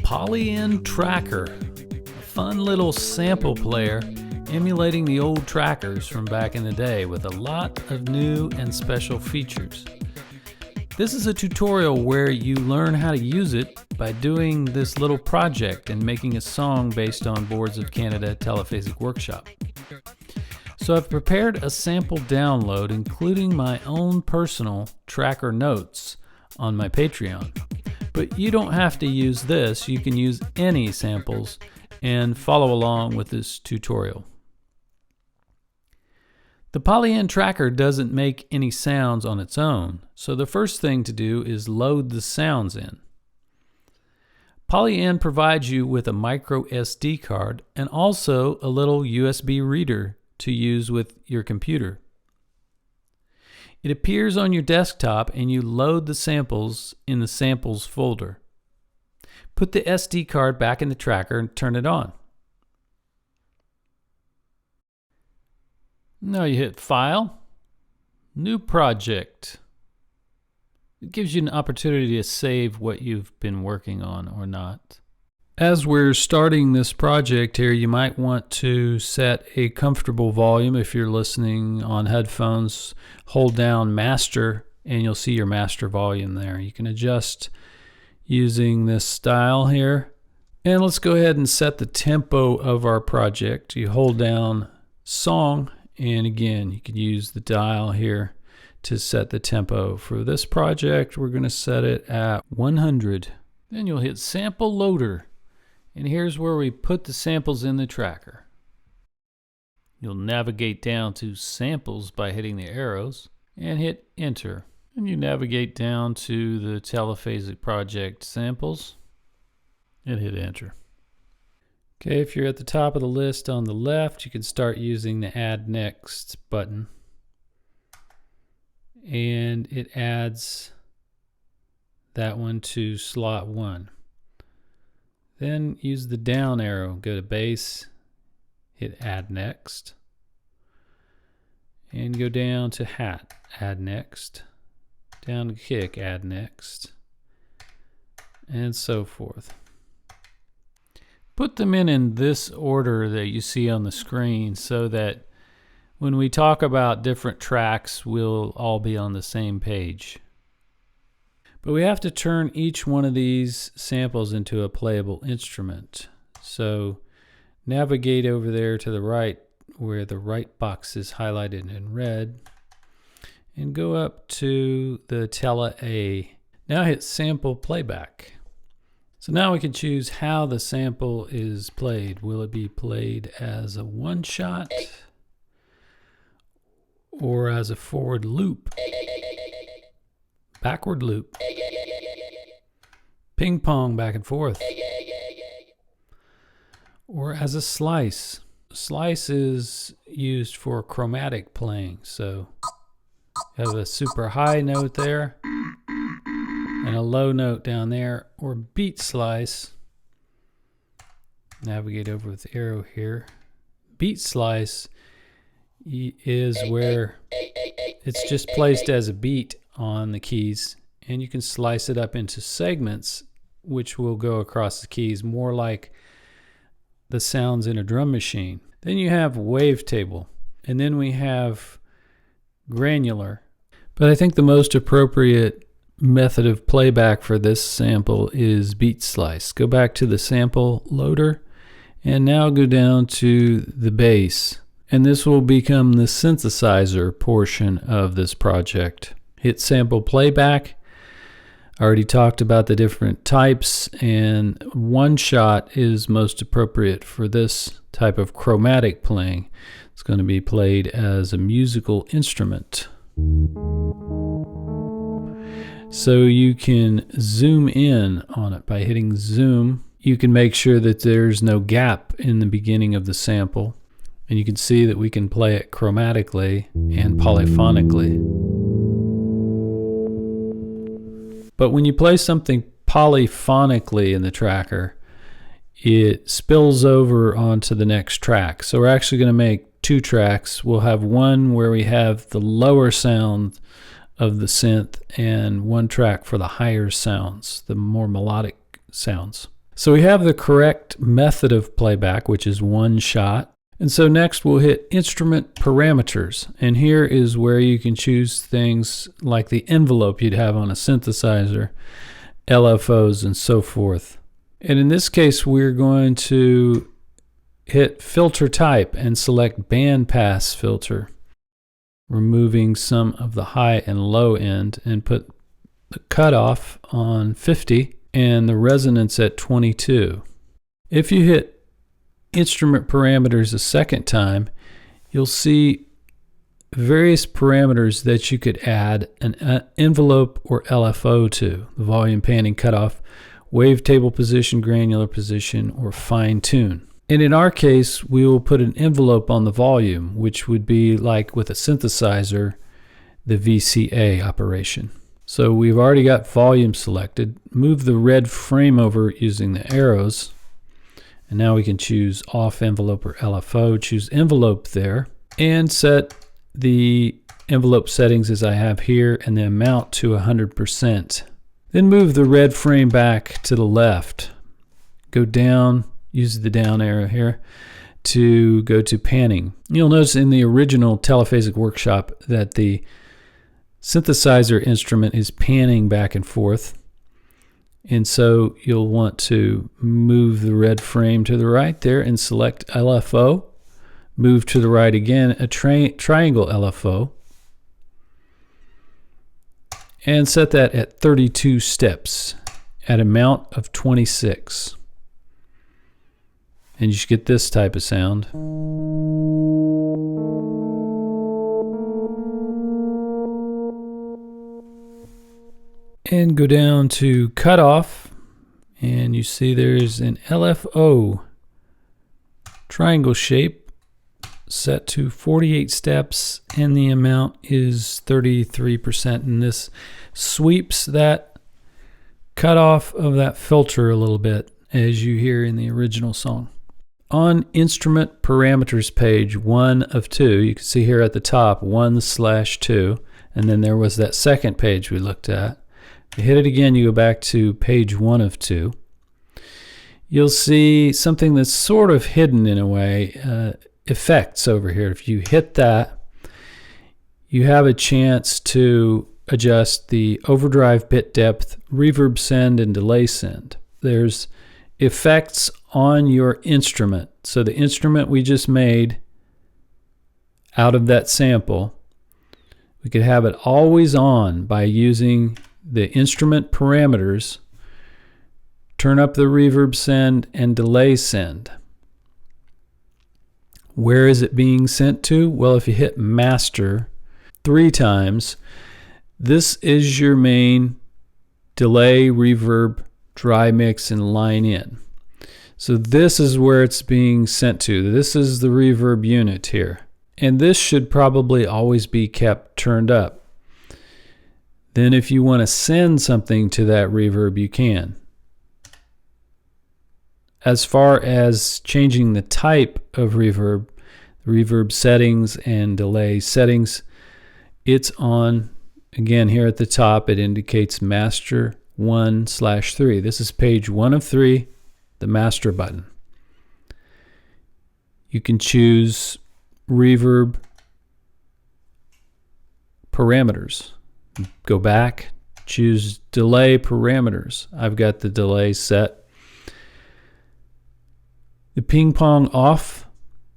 Polyend tracker, a fun little sample player emulating the old trackers from back in the day with a lot of new and special features. This is a tutorial where you learn how to use it by doing this little project and making a song based on Boards of Canada Telephasic Workshop. So I've prepared a sample download including my own personal tracker notes on my Patreon. But you don't have to use this, you can use any samples and follow along with this tutorial. The Polyend tracker doesn't make any sounds on its own, so the first thing to do is load the sounds in. Polyend provides you with a micro SD card and also a little USB reader to use with your computer. It appears on your desktop and you load the samples in the samples folder. Put the SD card back in the tracker and turn it on. Now you hit File, New Project. It gives you an opportunity to save what you've been working on or not. As we're starting this project here, you might want to set a comfortable volume. If you're listening on headphones, hold down Master and you'll see your master volume there. You can adjust using this style here. And let's go ahead and set the tempo of our project. You hold down Song, and again, you can use the dial here to set the tempo. For this project, we're going to set it at 100. Then you'll hit Sample Loader. And here's where we put the samples in the tracker. You'll navigate down to Samples by hitting the arrows and hit Enter. And you navigate down to the Telephasic Project Samples and hit Enter. Okay, if you're at the top of the list on the left, you can start using the Add Next button. And it adds that one to slot 1. Then use the down arrow, go to Bass, hit Add Next, and go down to Hat, Add Next, down to Kick, Add Next, and so forth. Put them in this order that you see on the screen so that when we talk about different tracks, we'll all be on the same page. But we have to turn each one of these samples into a playable instrument. So navigate over there to the right where the right box is highlighted in red and go up to the Tele A. Now hit Sample Playback. So now we can choose how the sample is played. Will it be played as a one shot or as a forward loop? Backward loop, ping pong back and forth, or as a slice. Slice is used for chromatic playing, so you have a super high note there and a low note down there, or beat slice. Navigate over with the arrow here. Beat slice is where it's just placed as a beat on the keys, and you can slice it up into segments which will go across the keys, more like the sounds in a drum machine. Then you have wavetable, and then we have granular. But I think the most appropriate method of playback for this sample is beat slice. Go back to the sample loader and now go down to the bass, and this will become the synthesizer portion of this project. Hit Sample Playback. I already talked about the different types, and one shot is most appropriate for this type of chromatic playing. It's going to be played as a musical instrument. So you can zoom in on it by hitting zoom. You can make sure that there's no gap in the beginning of the sample. And you can see that we can play it chromatically and polyphonically. But when you play something polyphonically in the tracker, it spills over onto the next track. So we're actually going to make two tracks. We'll have one where we have the lower sound of the synth and one track for the higher sounds, the more melodic sounds. So we have the correct method of playback, which is one shot. And so next we'll hit instrument parameters. And here is where you can choose things like the envelope you'd have on a synthesizer, LFOs, and so forth. And in this case, we're going to hit filter type and select bandpass filter, removing some of the high and low end, and put the cutoff on 50 and the resonance at 22. If you hit instrument parameters a second time, you'll see various parameters that you could add an envelope or LFO to: the volume, panning, cutoff, wavetable position, granular position, or fine tune. And in our case, we will put an envelope on the volume, which would be like with a synthesizer, the VCA operation. So we've already got volume selected. Move the red frame over using the arrows. And now we can choose off envelope or LFO, choose envelope there, and set the envelope settings as I have here and the amount to 100%. Then move the red frame back to the left. Go down, use the down arrow here to go to panning. You'll notice in the original Telephasic workshop that the synthesizer instrument is panning back and forth. And so you'll want to move the red frame to the right there and select LFO. Move to the right again, a triangle LFO. And set that at 32 steps at amount of 26. And you should get this type of sound. And go down to cutoff, and you see there's an LFO triangle shape set to 48 steps, and the amount is 33%, and this sweeps that cutoff of that filter a little bit, as you hear in the original song. On instrument parameters page 1 of 2, you can see here at the top 1/2, and then there was that second page we looked at. You hit it again, you go back to page 1 of 2. You'll see something that's sort of hidden in a way, effects over here. If you hit that, you have a chance to adjust the overdrive, bit depth, reverb send, and delay send. There's effects on your instrument. So the instrument we just made out of that sample, we could have it always on by using the instrument parameters, turn up the reverb send and delay send. Where is it being sent to? Well, if you hit master 3 times, this is your main delay, reverb, dry mix, and line in. So this is where it's being sent to. This is the reverb unit here. And this should probably always be kept turned up. Then if you want to send something to that reverb, you can. As far as changing the type of reverb settings and delay settings, it's on, again, here at the top, it indicates master 1/3. This is page 1 of 3, the master button. You can choose reverb parameters. Go back, choose delay parameters. I've got the delay set. The ping pong off.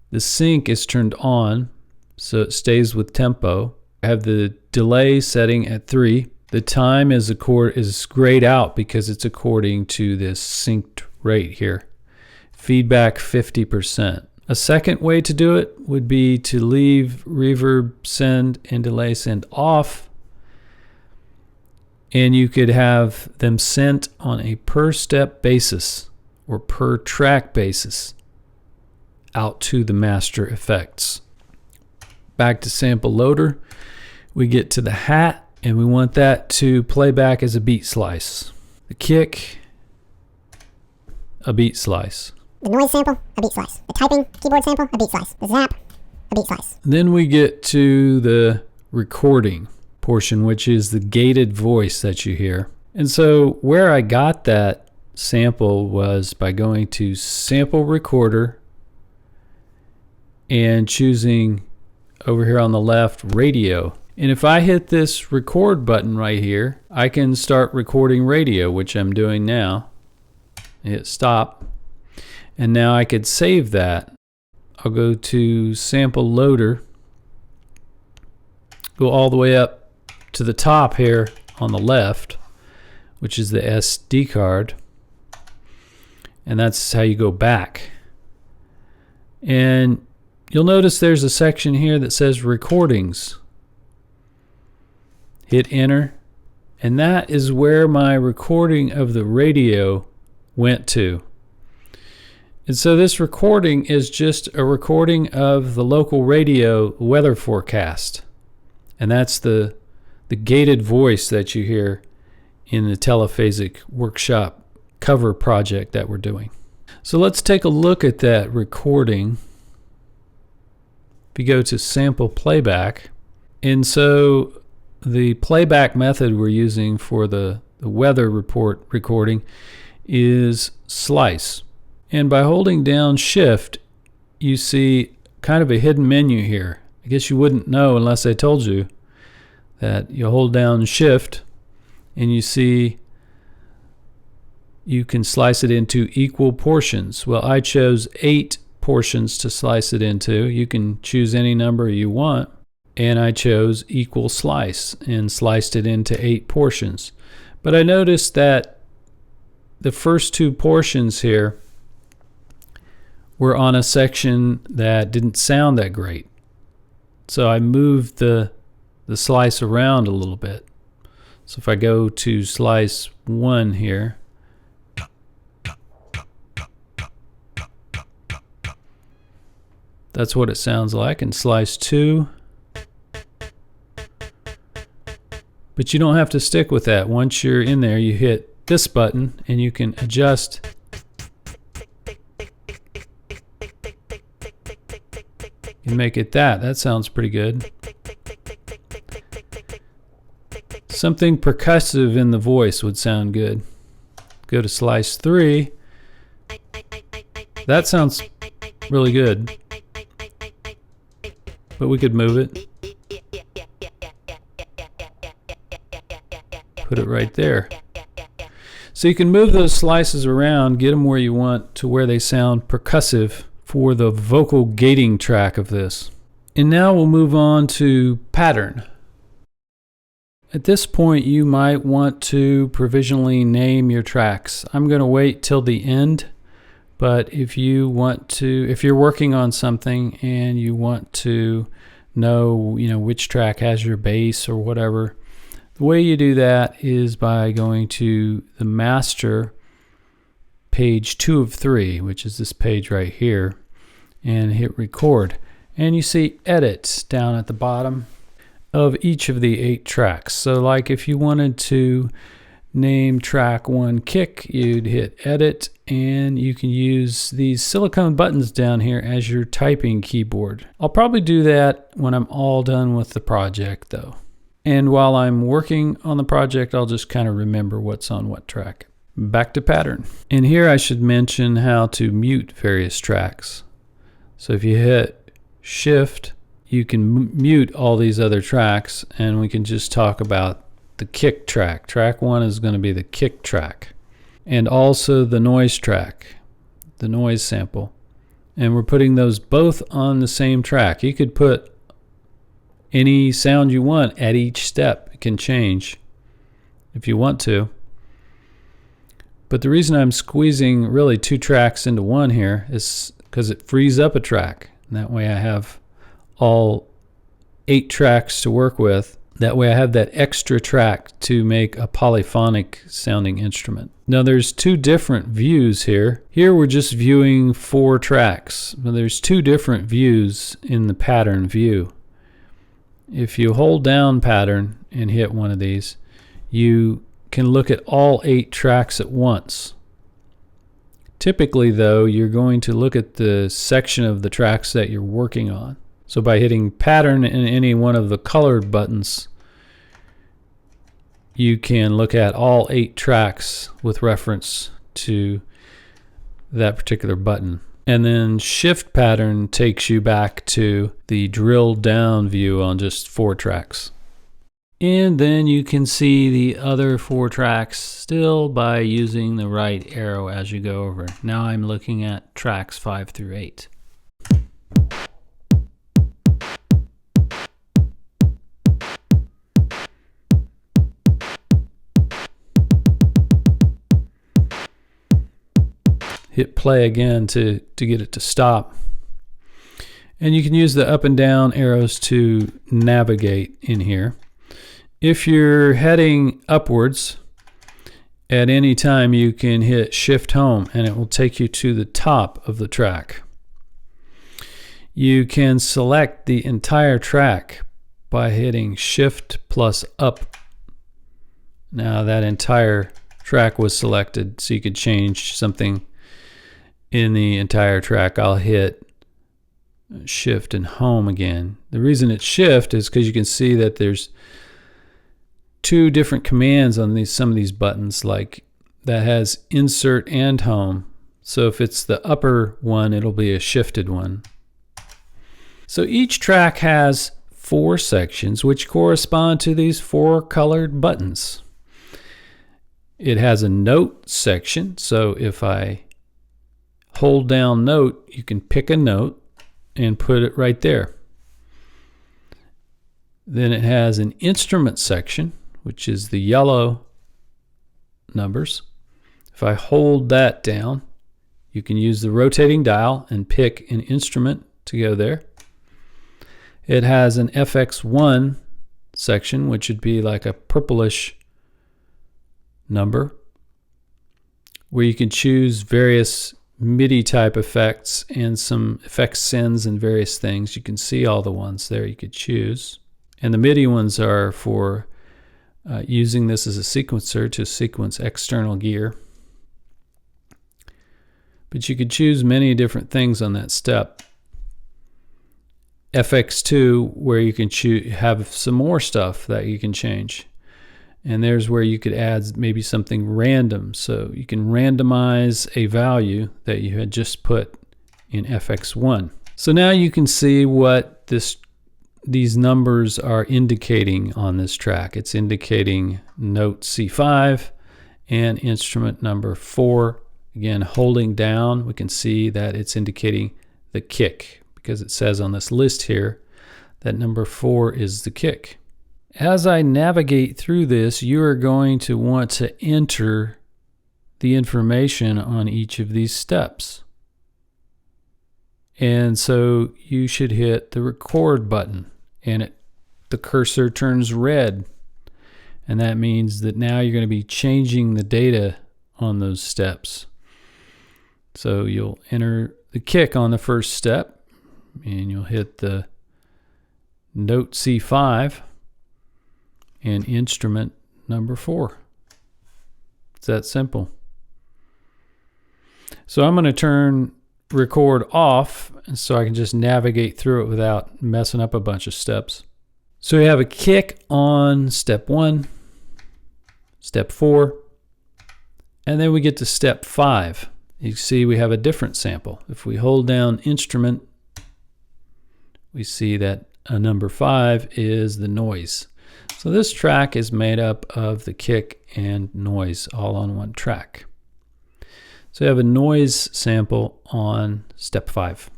The sync is turned on, so it stays with tempo. I have the delay setting at 3. The time is grayed out because it's according to this synced rate here. Feedback 50%. A second way to do it would be to leave reverb send and delay send off And you could have them sent on a per step basis or per track basis out to the master effects. Back to sample loader, we get to the hat, and we want that to play back as a beat slice. The kick, a beat slice. The noise sample, a beat slice. The typing keyboard sample, a beat slice. The zap, a beat slice. Then we get to the recording portion, which is the gated voice that you hear. And so where I got that sample was by going to sample recorder and choosing over here on the left radio. And if I hit this record button right here, I can start recording radio, which I'm doing now. Hit stop. And now I could save that. I'll go to sample loader, go all the way up to the top here on the left, which is the SD card. And that's how you go back. And you'll notice there's a section here that says recordings. Hit enter, and that is where my recording of the radio went to. And so this recording is just a recording of the local radio weather forecast. And that's the gated voice that you hear in the Telephasic workshop cover project that we're doing. So let's take a look at that recording. If you go to sample playback, and so the playback method we're using for the weather report recording is slice. And by holding down shift, you see kind of a hidden menu here. I guess you wouldn't know unless I told you that you hold down shift and you see you can slice it into equal portions. Well, I chose 8 portions to slice it into. You can choose any number you want. And I chose equal slice and sliced it into 8 portions. But I noticed that the first 2 portions here were on a section that didn't sound that great. So I moved the slice around a little bit. So if I go to slice 1 here, that's what it sounds like. And slice 2. But you don't have to stick with that. Once you're in there, you hit this button and you can adjust and make it that. That sounds pretty good. Something percussive in the voice would sound good. Go to slice 3. That sounds really good. But we could move it. Put it right there. So you can move those slices around, get them where you want to where they sound percussive for the vocal gating track of this. And now we'll move on to pattern. At this point, you might want to provisionally name your tracks. I'm going to wait till the end, but if you want to, if you're working on something and you want to know, which track has your bass or whatever, the way you do that is by going to the master page 2 of 3, which is this page right here, and hit record. And you see edit down at the bottom of each of the 8 tracks. So like if you wanted to name track 1 kick, you'd hit edit, and you can use these silicone buttons down here as your typing keyboard. I'll probably do that when I'm all done with the project though. And while I'm working on the project, I'll just kind of remember what's on what track. Back to pattern. And here I should mention how to mute various tracks. So if you hit shift, you can mute all these other tracks, and we can just talk about the kick track. Track 1 is going to be the kick track. And also the noise track, the noise sample. And we're putting those both on the same track. You could put any sound you want at each step. It can change if you want to. But the reason I'm squeezing really 2 tracks into one here is because it frees up a track. And that way I have all 8 tracks to work with. That way I have that extra track to make a polyphonic sounding instrument. Now there's two different views here. Here we're just viewing 4 tracks. Well, there's 2 different views in the pattern view. If you hold down pattern and hit one of these, you can look at all 8 tracks at once. Typically though, you're going to look at the section of the tracks that you're working on. So by hitting pattern in any one of the colored buttons, you can look at all 8 tracks with reference to that particular button. And then shift pattern takes you back to the drilled down view on just 4 tracks. And then you can see the other 4 tracks still by using the right arrow as you go over. Now I'm looking at tracks 5 through 8. Hit play again to get it to stop. And you can use the up and down arrows to navigate in here. If you're heading upwards, at any time you can hit shift home and it will take you to the top of the track. You can select the entire track by hitting shift plus up. Now that entire track was selected, so you could change something in the entire track. I'll hit shift and home again. The reason it's shift is because you can see that there's 2 different commands on some of these buttons, like that has insert and home. So if it's the upper one, it'll be a shifted one. So each track has 4 sections which correspond to these 4 colored buttons. It has a note section, so if I hold down note, you can pick a note and put it right there. Then it has an instrument section, which is the yellow numbers. If I hold that down, you can use the rotating dial and pick an instrument to go there. It has an FX1 section, which would be like a purplish number, where you can choose various MIDI type effects and some effect sends and various things. You can see all the ones there you could choose. And the MIDI ones are for using this as a sequencer to sequence external gear. But you could choose many different things on that step. FX2, where you can have some more stuff that you can change. And there's where you could add maybe something random. So you can randomize a value that you had just put in FX1. So now you can see what these numbers are indicating on this track. It's indicating note C5 and instrument number 4. Again, holding down, we can see that it's indicating the kick, because it says on this list here that number 4 is the kick. As I navigate through this, you are going to want to enter the information on each of these steps. And so you should hit the record button, and the cursor turns red. And that means that now you're going to be changing the data on those steps. So you'll enter the kick on the first step, and you'll hit the note C5 and instrument number 4. It's that simple. So I'm going to turn record off so I can just navigate through it without messing up a bunch of steps. So we have a kick on step 1, step 4, and then we get to step 5. You see we have a different sample. If we hold down instrument, we see that number 5 is the noise. So this track is made up of the kick and noise all on one track. So you have a noise sample on step 5.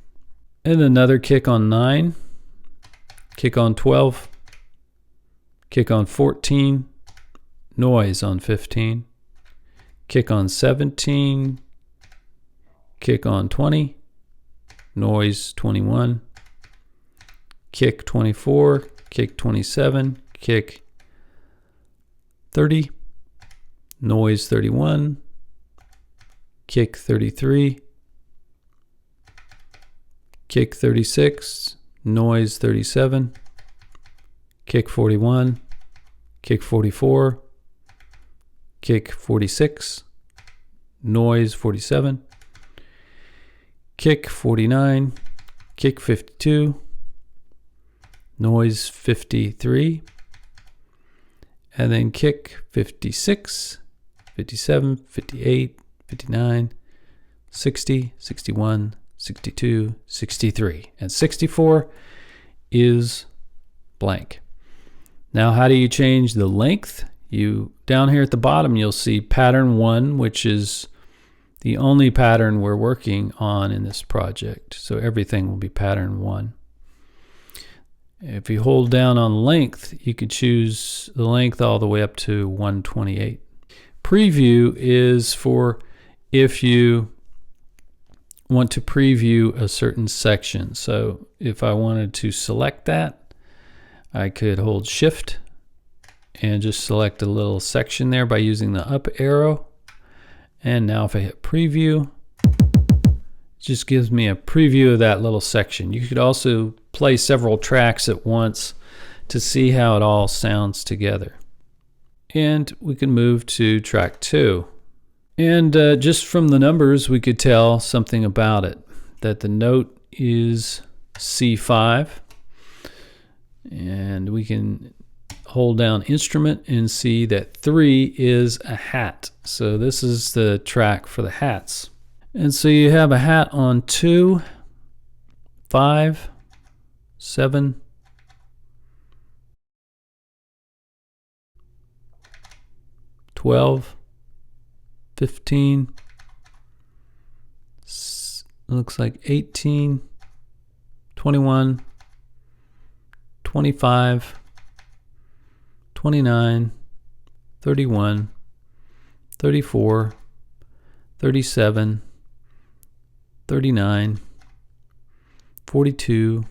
And another kick on 9, kick on 12, kick on 14, noise on 15, kick on 17, kick on 20, noise 21, kick 24, kick 27, kick 30, noise 31, kick 33, kick 36, noise 37, kick 41, kick 44, kick 46, noise 47, kick 49, kick 52, noise 53, and then kick 56, 57, 58, 59, 60, 61, 62, 63, and 64 is blank. Now, how do you change the length? Down here at the bottom, you'll see pattern 1, which is the only pattern we're working on in this project. So everything will be pattern 1. If you hold down on length, you could choose the length all the way up to 128. Preview is for if you want to preview a certain section. So if I wanted to select that, I could hold Shift and just select a little section there by using the up arrow. And now if I hit preview, it just gives me a preview of that little section. You could also play several tracks at once to see how it all sounds together. And we can move to track 2. And just from the numbers, we could tell something about it, that the note is C5. And we can hold down instrument and see that 3 is a hat. So this is the track for the hats. And so you have a hat on 2, 5, 7, 12, 15, looks like 18, 21, 25, 29, 31, 34, 37, 39, 42,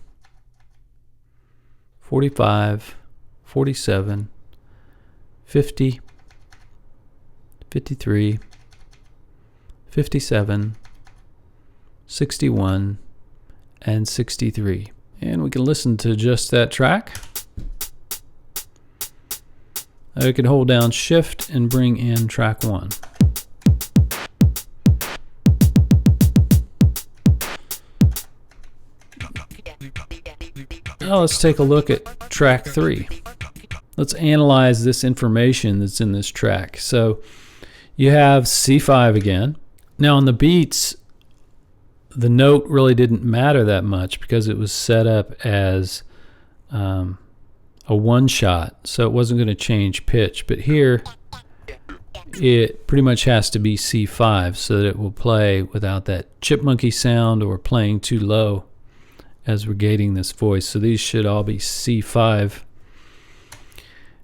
45, 47, 50, 53, 57, 61, and 63. And we can listen to just that track. I can hold down Shift and bring in track 1. Now let's take a look at track 3. Let's analyze this information that's in this track. So you have C5 again. Now on the beats, the note really didn't matter that much because it was set up as a one-shot, so it wasn't going to change pitch. But here, it pretty much has to be C5 so that it will play without that chipmunky sound or playing too low as we're gating this voice. So these should all be C5.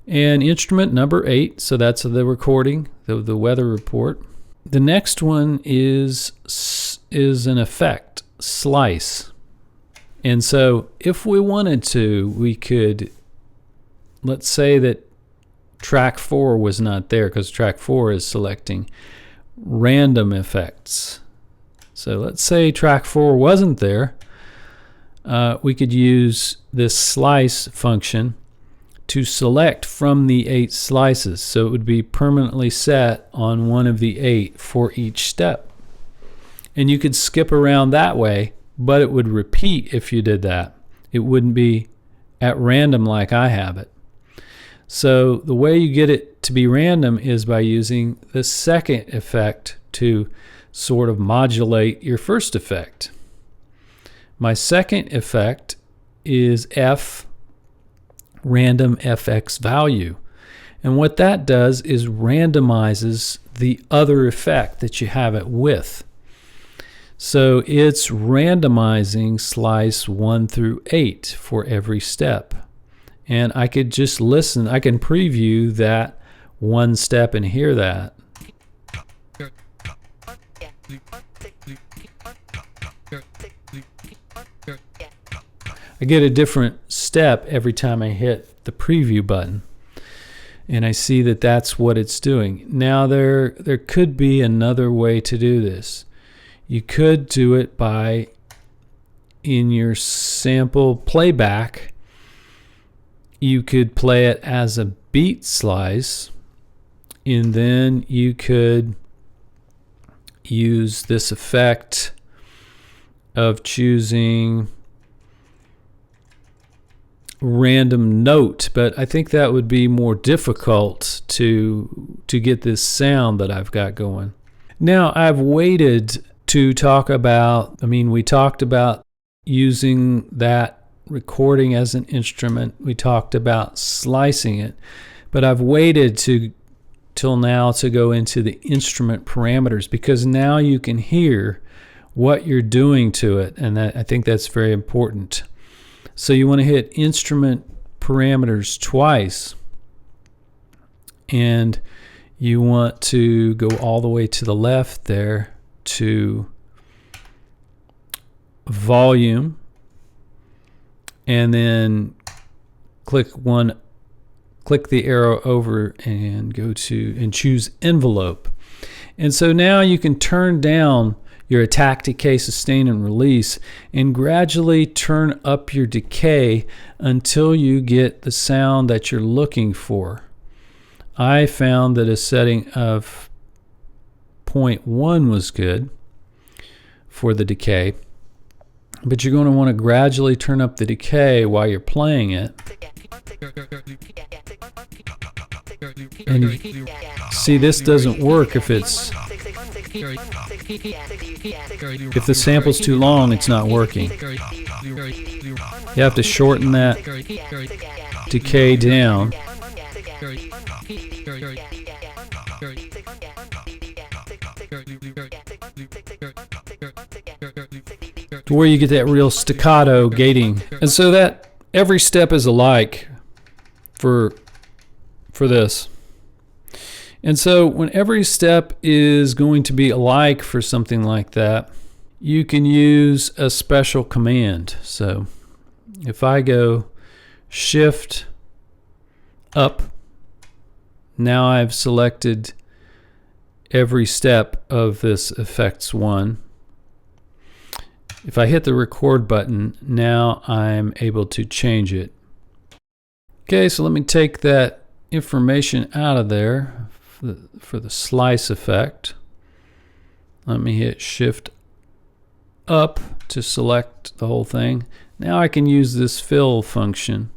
And instrument number 8, so that's the recording, the weather report. The next one is an effect, slice. And so if we wanted to, we could, let's say that track 4 was not there because track 4 is selecting random effects. So let's say track 4 wasn't there. We could use this slice function to select from the 8 slices. So it would be permanently set on one of the 8 for each step. And you could skip around that way, but it would repeat if you did that. It wouldn't be at random like I have it. So the way you get it to be random is by using the second effect to sort of modulate your first effect. My second effect is F, random FX value. And what that does is randomizes the other effect that you have it with. So it's randomizing slice 1 through 8 for every step. And I could just listen, I can preview that one step and hear that. I get a different step every time I hit the preview button. And I see that that's what it's doing. Now there could be another way to do this. You could do it by, in your sample playback, you could play it as a beat slice, and then you could use this effect of choosing random note, but I think that would be more difficult to get this sound that I've got going. Now I've waited to talk about, we talked about using that recording as an instrument. We talked about slicing it, but I've waited till now to go into the instrument parameters, because now you can hear what you're doing to it, and I think that's very important. So you want to hit instrument parameters twice, and you want to go all the way to the left there to volume, and then click the arrow over and go to and choose envelope. And so now you can turn down your attack, decay, sustain, and release, and gradually turn up your decay until you get the sound that you're looking for. I found that a setting of 0.1 was good for the decay, but you're going to want to gradually turn up the decay while you're playing it. And see, this doesn't work if the sample's too long, it's not working. You have to shorten that decay down. To where you get that real staccato gating. And so that every step is alike for this. And so when every step is going to be alike for something like that, you can use a special command. So if I go shift up, now I've selected every step of this effects one. If I hit the record button, now I'm able to change it. Okay, so let me take that information out of there for the slice effect. Let me hit shift up to select the whole thing. Now I can use this fill function,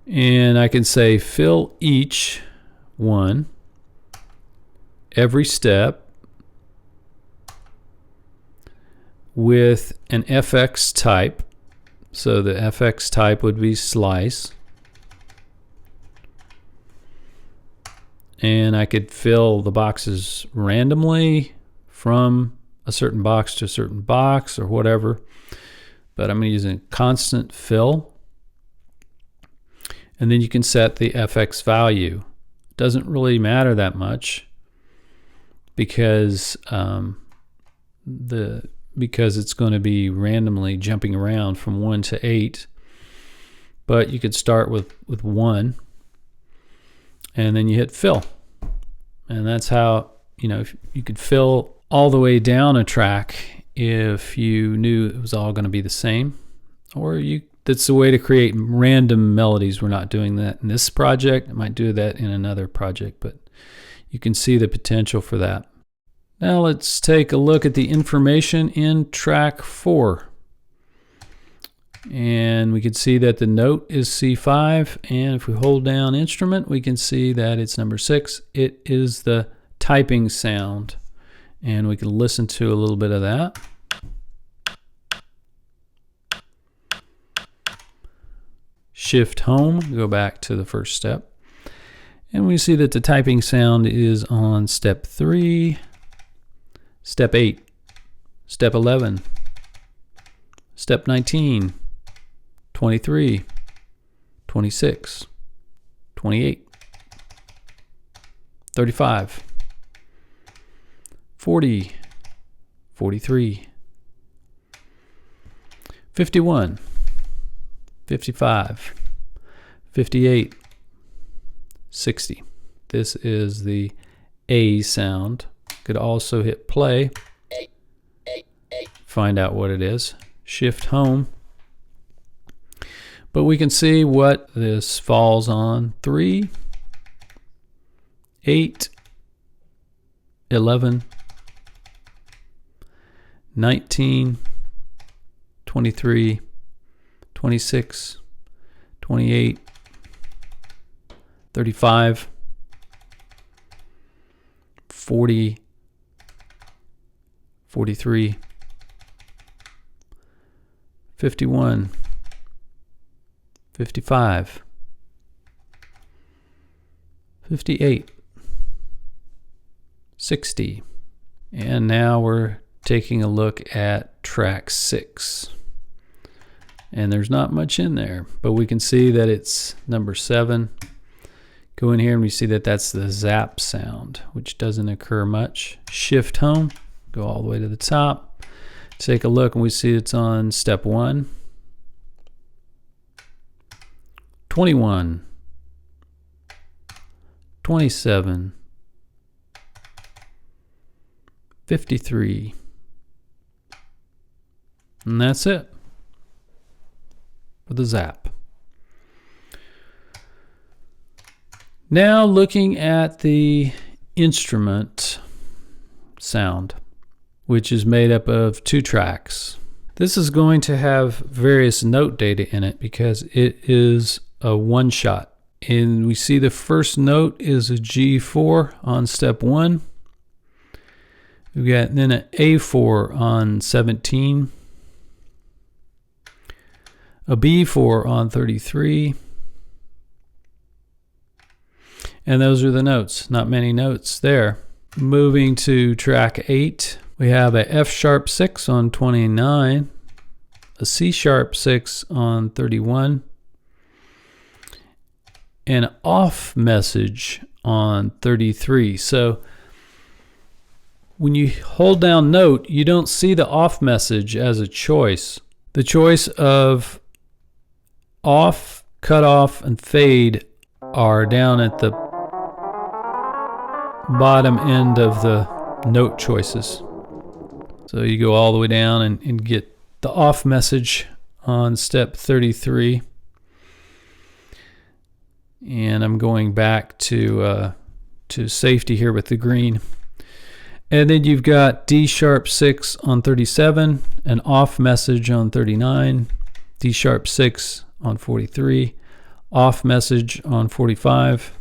and I can say fill each one, every step, with an FX type. So the FX type would be slice. And I could fill the boxes randomly from a certain box to a certain box or whatever. But I'm using constant fill. And then you can set the FX value. Doesn't really matter that much because it's going to be randomly jumping around from 1 to 8. But you could start with 1. And then you hit fill, and that's how you could fill all the way down a track if you knew it was all going to be the same, or that's the way to create random melodies. We're not doing that in this project. I might do that in another project, but you can see the potential for that. Now let's take a look at the information in track 4. And we can see that the note is C5, and if we hold down instrument, we can see that it's number 6. It is the typing sound, and we can listen to a little bit of that. Shift home, go back to the first step, and we see that the typing sound is on step 3, step 8, step 11, step 19, 23, 26, 28, 35, 40, 43, 51, 55, 58, 60. This is the A sound. Could also hit play, find out what it is, shift home. But we can see what this falls on. 3, 8, 11, 19, 23, 26, 28, 35, 40, 43, 51, 55, 58, 60. And now we're taking a look at track 6. And there's not much in there, but we can see that it's number 7. Go in here and we see that that's the zap sound, which doesn't occur much. Shift home, go all the way to the top. Take a look and we see it's on step 1. 21, 27, 53, and that's it for the zap. Now looking at the instrument sound, which is made up of 2 tracks. This is going to have various note data in it because it is a one-shot. And we see the first note is a G4 on step 1. We've got then an A4 on 17, a B4 on 33, and those are the notes. Not many notes there. Moving to track 8, we have a F sharp 6 on 29, a C sharp 6 on 31, and an off message on 33. So when you hold down note, you don't see the off message as a choice. The choice of off, cutoff, and fade are down at the bottom end of the note choices. So you go all the way down and get the off message on step 33. And I'm going back to safety here with the green. And then you've got D sharp 6 on 37, an off message on 39, D sharp 6 on 43, off message on 45,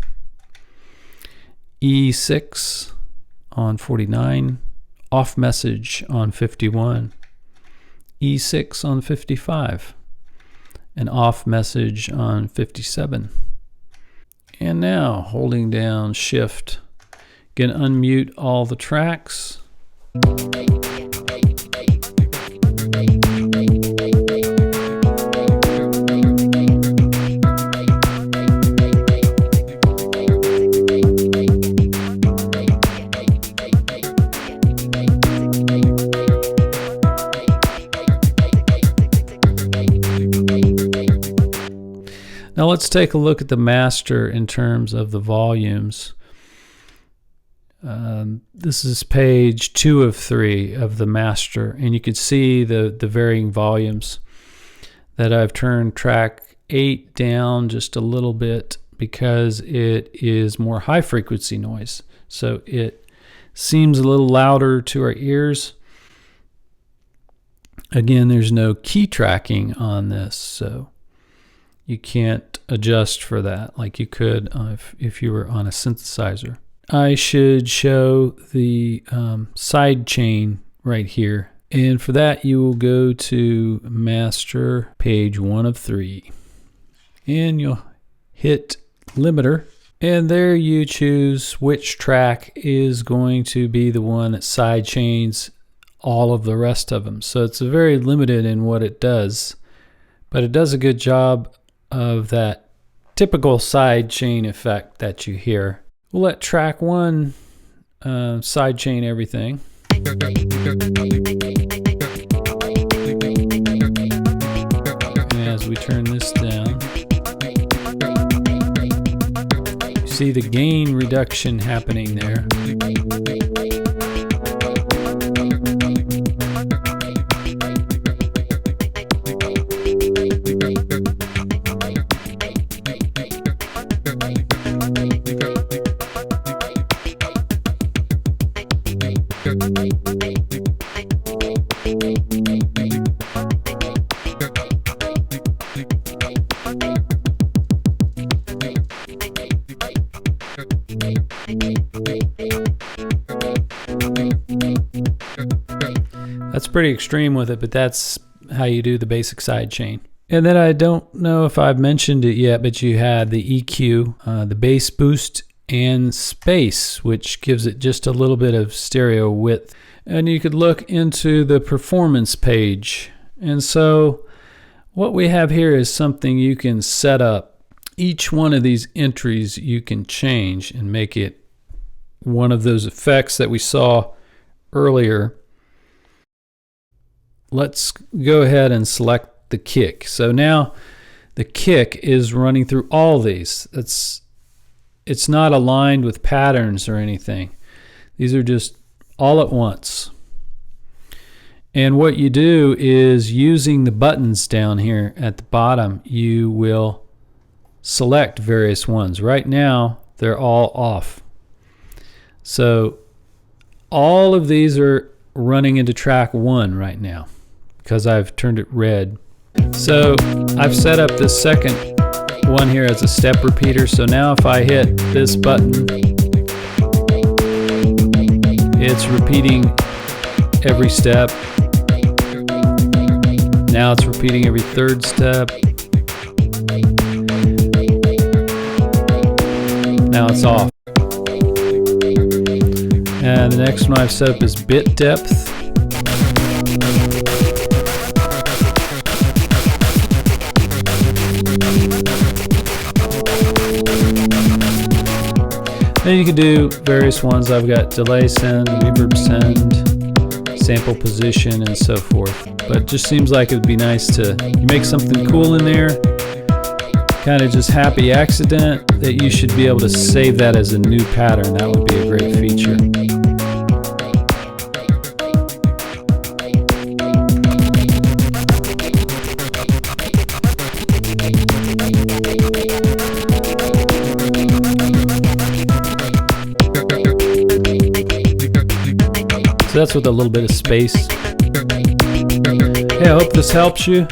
E6 on 49, off message on 51, E6 on 55, an off message on 57. And now holding down shift, can unmute all the tracks. Now let's take a look at the master in terms of the volumes. This is page 2 of 3 of the master, and you can see the varying volumes that I've turned track 8 down just a little bit because it is more high frequency noise. So it seems a little louder to our ears. Again, there's no key tracking on this, so you can't adjust for that like you could if you were on a synthesizer. I should show the side chain right here. And for that, you will go to master, page 1 of 3. And you'll hit limiter. And there you choose which track is going to be the one that side chains all of the rest of them. So it's very limited in what it does. But it does a good job of that typical side chain effect that you hear. We'll let track 1 side chain everything. And as we turn this down, see the gain reduction happening there. That's pretty extreme with it, but that's how you do the basic sidechain. And then I don't know if I've mentioned it yet, but you had the EQ, the bass boost, and space, which gives it just a little bit of stereo width. And you could look into the performance page. And so what we have here is something you can set up. Each one of these entries you can change and make it one of those effects that we saw earlier. Let's go ahead and select the kick. So now the kick is running through all these. It's not aligned with patterns or anything. These are just all at once. And what you do is, using the buttons down here at the bottom, you will select various ones. Right now they're all off. So all of these are running into track 1 right now because I've turned it red. So I've set up this second one here as a step repeater. So now if I hit this button, it's repeating every step. Now it's repeating every third step. Now it's off. And the next one I've set up is bit depth. Then you can do various ones. I've got delay send, reverb send, sample position, and so forth. But it just seems like it would be nice to make something cool in there. Kind of just happy accident that you should be able to save that as a new pattern. That would be a great feature. So that's with a little bit of space. Hey, I hope this helps you.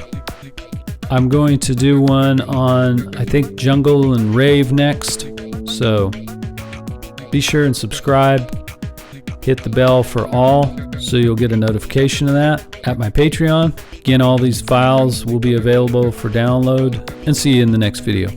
I'm going to do one on, I think, jungle and rave next. So be sure and subscribe. Hit the bell for all so you'll get a notification of that at my Patreon. Again, all these files will be available for download, and see you in the next video.